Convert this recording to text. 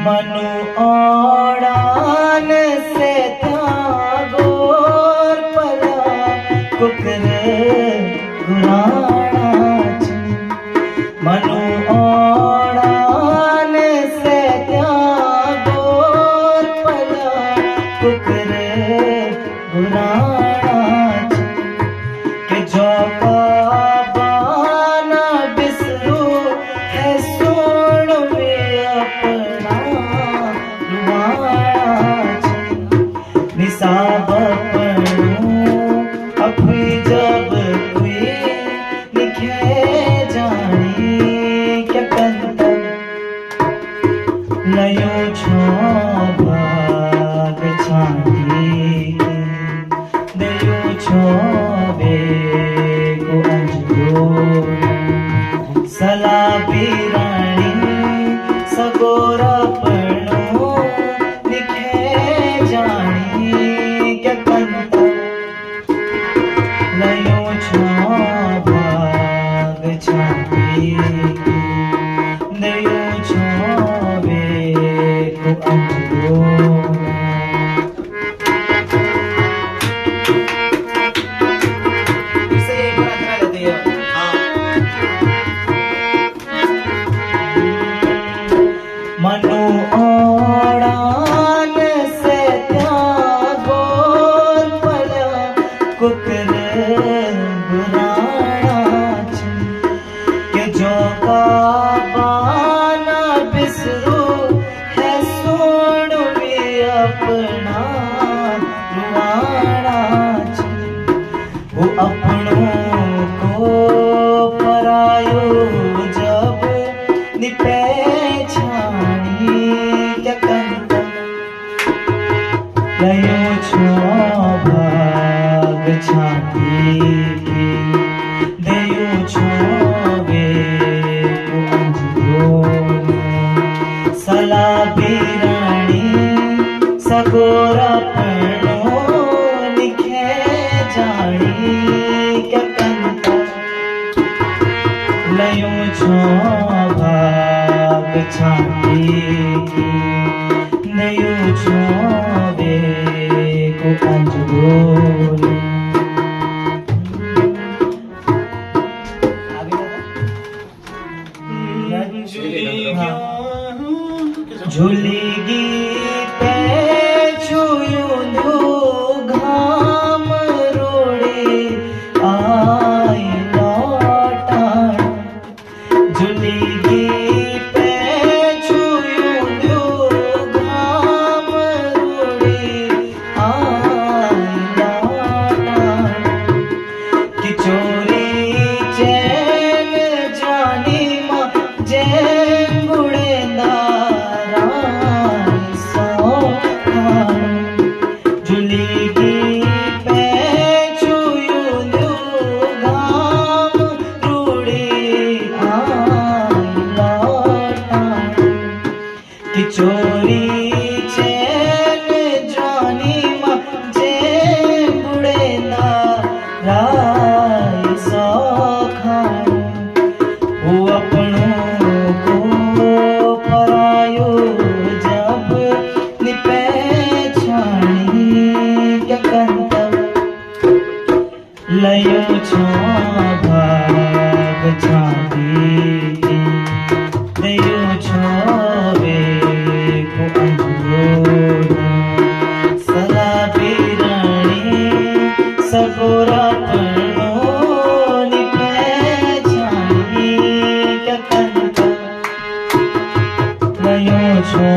मनु ओडान से गोर पला कुकर गुराणा मनु ओडान से गोर पला कुकर गुराणा के जो जब कोई लिखे जानी क्या कंतम नयो छो भाग छाती दयो छो बेगो अंजो सला बिराणी सगोरा पणो लिखे जानी क्या कंतम नयो छो भाग छाती नयो छो बेगो अंजो मनु ओडान से गोर पला कुकर गुराणा के जो का बाना बिसरू है सोण भी अपना रुआणा वो अपनों को परायो जब निपे क्या कंतम नयो छो भाग छाती दयो छो बेगो अंजो सला बिराणी सगोरा पणो लिखे जानी क्या कंतम नयो छो भाग छाती नयो छो बेगो अंजो झूली गीते छुयूं घाम रोड़े आई लौटान झूली गीते छुयूं घाम रोड़े आई लौटान कि चोरी चैन जानी मां जैन बुड़े चोरी चैन जानी मां जे बुड़े ना राय सौखान वो अपनों को परायो जब निपे छानी क्या कंतम लयो छो भाग छाती दयो छो सला बिराणी सगोरा पणो लिखे जानी क्या कंतम नयो छो